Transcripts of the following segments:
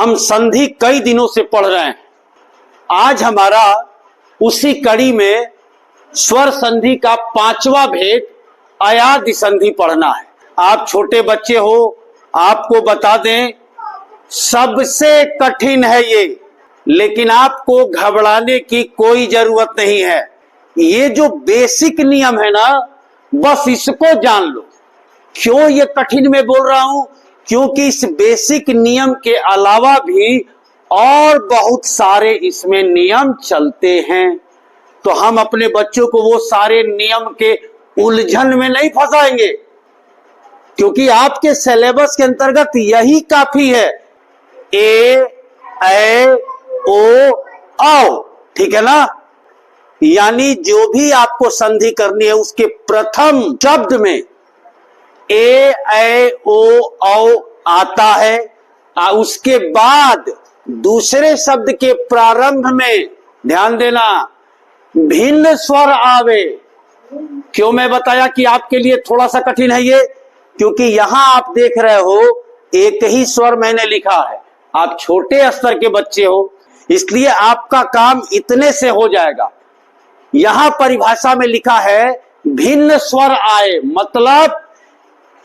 हम संधि कई दिनों से पढ़ रहे हैं। आज हमारा उसी कड़ी में स्वर संधि का 5वां भेद अयादि संधि पढ़ना है। आप छोटे बच्चे हो, आपको बता दें सबसे कठिन है ये, लेकिन आपको घबराने की कोई जरूरत नहीं है। ये जो बेसिक नियम है ना, बस इसको जान लो। क्यों ये कठिन में बोल रहा हूं? क्योंकि इस बेसिक नियम के अलावा भी और बहुत सारे इसमें नियम चलते हैं। तो हम अपने बच्चों को वो सारे नियम के उलझन में नहीं फंसाएंगे, क्योंकि आपके सिलेबस के अंतर्गत यही काफी है। ए, ऐ, ओ, औ, ठीक है ना? यानी जो भी आपको संधि करनी है उसके प्रथम शब्द में ए, ऐ, ओ, औ आता है, उसके बाद दूसरे शब्द के प्रारंभ में ध्यान देना भिन्न स्वर आवे। क्यों मैं बताया कि आपके लिए थोड़ा सा कठिन है ये? क्योंकि यहां आप देख रहे हो एक ही स्वर मैंने लिखा है। आप छोटे स्तर के बच्चे हो, इसलिए आपका काम इतने से हो जाएगा। यहां परिभाषा में लिखा है भिन्न स्वर आए, मतलब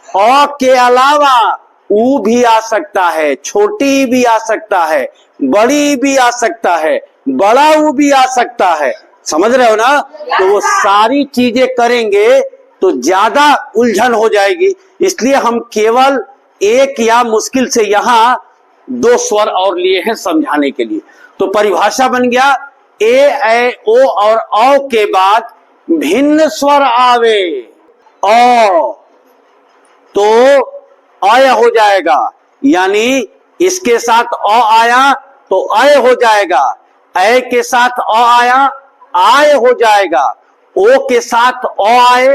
अ के अलावा ऊ भी आ सकता है, छोटी भी आ सकता है, बड़ी भी आ सकता है, बड़ा ऊ भी आ सकता है। समझ रहे हो ना? तो वो सारी चीजें करेंगे तो ज्यादा उलझन हो जाएगी। इसलिए हम केवल एक या मुश्किल से यहां 2 स्वर और लिए हैं समझाने के लिए। तो परिभाषा बन गया ए, ऐ, ओ और औ के बाद भिन्न स्वर आवे, औ तो अय हो जाएगा। यानी इसके साथ अ आया तो अय हो जाएगा, ऐ के साथ अ आया आय हो जाएगा, ओ के साथ अ आए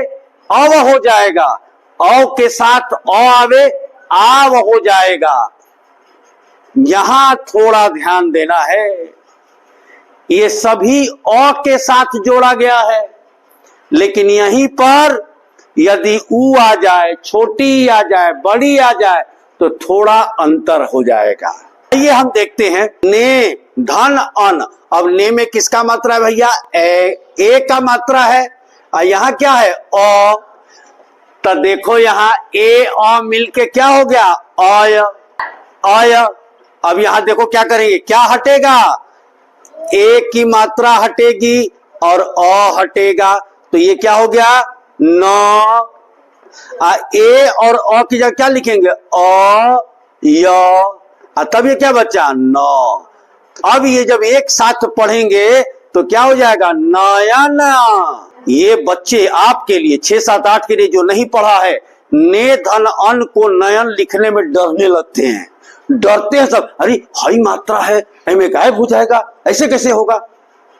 अव हो जाएगा, औ के साथ अ आवे आव हो जाएगा। यहां थोड़ा ध्यान देना है, ये सभी अ के साथ जोड़ा गया है, लेकिन यहीं पर यदि ऊ आ जाए, छोटी आ जाए, बड़ी आ जाए तो थोड़ा अंतर हो जाएगा। ये हम देखते हैं ने, धन, अन। अब ने में किसका मात्रा है भैया? ए का मात्रा है। और यहां क्या है? अ। तो देखो यहां ए अ मिलके क्या हो गया? अय, अय। अब यहां देखो क्या करेंगे, क्या हटेगा? ए की मात्रा हटेगी और अ हटेगा, तो ये क्या हो गया? न। ए और अ की जगह क्या लिखेंगे? अ, य। तब ये क्या बचा? न। अब ये जब एक साथ पढ़ेंगे तो क्या हो जाएगा? नयन। ये बच्चे आपके लिए 6, 7, 8 के लिए जो नहीं पढ़ा है, ने, धन, अन को नयन लिखने में डरने लगते हैं, डरते हैं सब। अरे हाई मात्रा है, में गायब हो जाएगा, ऐसे कैसे होगा?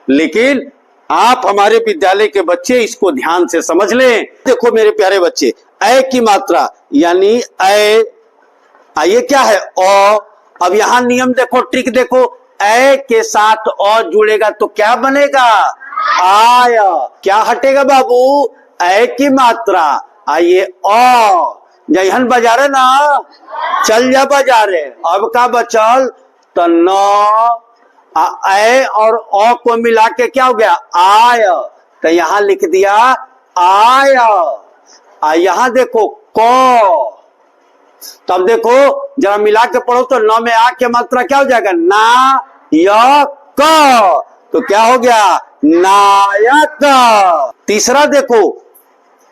लेकिन आप हमारे विद्यालय के बच्चे इसको ध्यान से समझ लें। देखो मेरे प्यारे बच्चे, ऐ की मात्रा यानी ऐ, ये क्या है? अ। अब यहां नियम देखो, ट्रिक देखो, ऐ के साथ अ जुड़ेगा तो क्या बनेगा? आय। क्या हटेगा बाबू? ऐ की मात्रा। आइए अ, जहन बाजारे ना, चल जा बाजारे। अब का बचल? तो न, ऐ और अ को मिला के क्या हो गया? आय। तो यहां लिख दिया आय। यहां देखो क। तब देखो जरा मिला के पढ़ो तो न में आ के मात्रा क्या हो जाएगा? ना, य, क। तो क्या हो गया? नायक। तीसरा देखो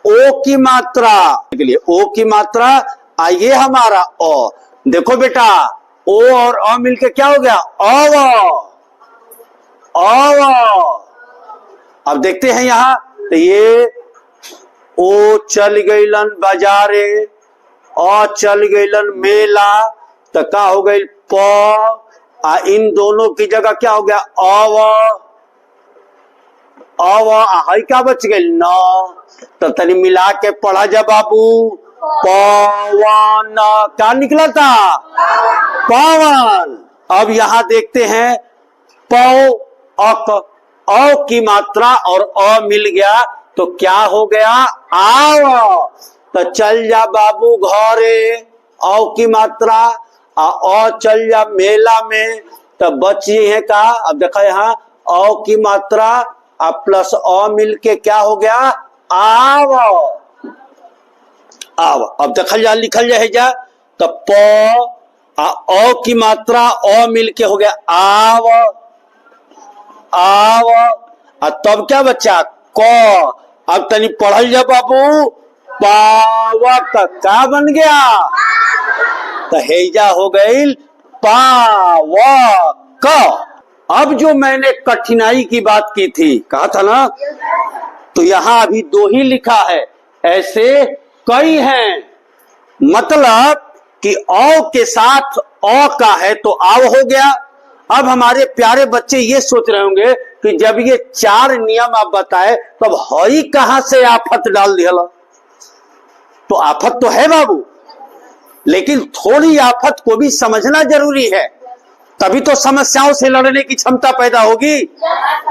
ओ की मात्रा के लिए, ओ की मात्रा आइए हमारा अ। देखो बेटा ओ और अ मिलके क्या हो गया? अव, अव। अब देखते हैं यहां, तो ये ओ चल गईलन बाजारे, अ चल गईलन मेला, तो क्या हो गई? प। इन दोनों की जगह क्या हो गया? अव, अव। हाई क्या बच गई? न। तो तनी मिला के पढ़ा जा बाबू। पवन। क्या निकला था? पवन। अब यहां देखते हैं पौ, अक, औ की मात्रा और अ मिल गया तो क्या हो गया? आव। तो चल जा बाबू घरे, औ की मात्रा, औ चल जा मेला में, तब बच है का। अब देखा यहाँ औ की मात्रा आ प्लस औ मिलके क्या हो गया, आव। आव अब देखल जा, लिखल जाए जा, तो प आ औ की मात्रा औ मिलके हो गया आव। आव आ तब क्या बच्चा, क। अब तनी पढ़ल जा बाबू, पावक का बन गया, तो हेजा हो गई पावक। अब जो मैंने कठिनाई की बात की थी, कहा था ना, तो यहां अभी दो ही लिखा है, ऐसे कई हैं। मतलब कि औ के साथ औ का है तो आव हो गया। अब हमारे प्यारे बच्चे ये सोच रहे होंगे कि जब ये 4 नियम आप बताए, तब हई कहां से आफत डाल दिया। तो आफत तो है बाबू, लेकिन थोड़ी आफत को भी समझना जरूरी है, तभी तो समस्याओं से लड़ने की क्षमता पैदा होगी।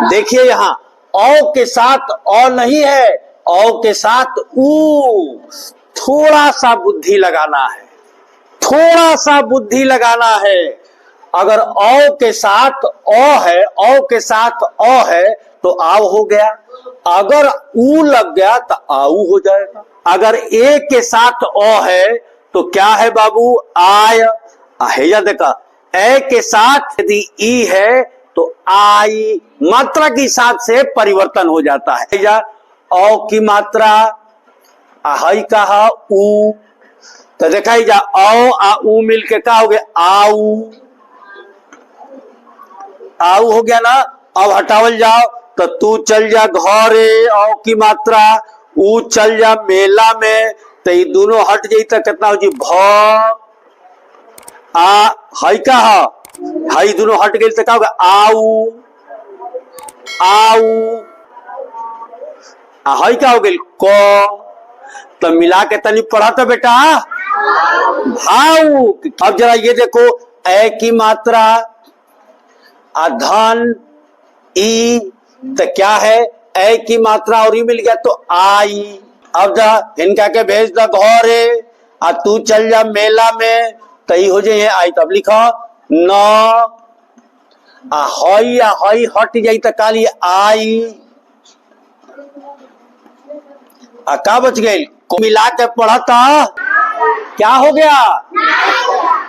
देखिए यहां औ के साथ औ नहीं है, औ के साथ ऊ। थोड़ा सा बुद्धि लगाना है, थोड़ा सा बुद्धि लगाना है। अगर औ के साथ औ है, औ के साथ औ है तो आव हो गया। अगर ऊ लग गया तो आऊ हो जाएगा। अगर ए के साथ औ है तो क्या है बाबू, आय। हेया देखा, ए के साथ यदि ई है तो आई, मात्रा के हिसाब से परिवर्तन हो जाता है। या औ की मात्रा हई कहा ऊ, तो देखा ही जा औ आ ऊ मिलके क्या हो गया, आऊ। आऊ हो गया ना। अब हटावल जाओ, तो तू चल जा घरे, औ की मात्रा, ऊ चल जा मेला में, तो ये दोनों हट जाई तो कितना हो जी, भ। आ हई कहा, हई दोनों हट गई तो क्या होगा, आऊ। आऊ हई क्या हो गई, क। तो मिला के तनी पढ़ा तो बेटा, भाऊ। अब जरा ये देखो, ए की मात्रा धन ई, तो क्या है, ए की मात्रा और ई मिल गया तो आई। अब जा इनका के भेज द घरे, आ तू चल जा मेला में, तो ई हो जाए आई। तब लिखो न, आ हई हट जाई तो काली आई। आ का बच गई, को मिला के पढ़ता क्या हो गया,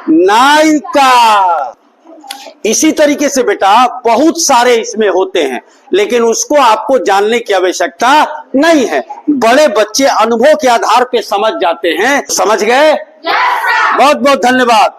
नायिका। इसी तरीके से बेटा बहुत सारे इसमें होते हैं, लेकिन उसको आपको जानने की आवश्यकता नहीं है। बड़े बच्चे अनुभव के आधार पे समझ जाते हैं। समझ गए? बहुत बहुत धन्यवाद।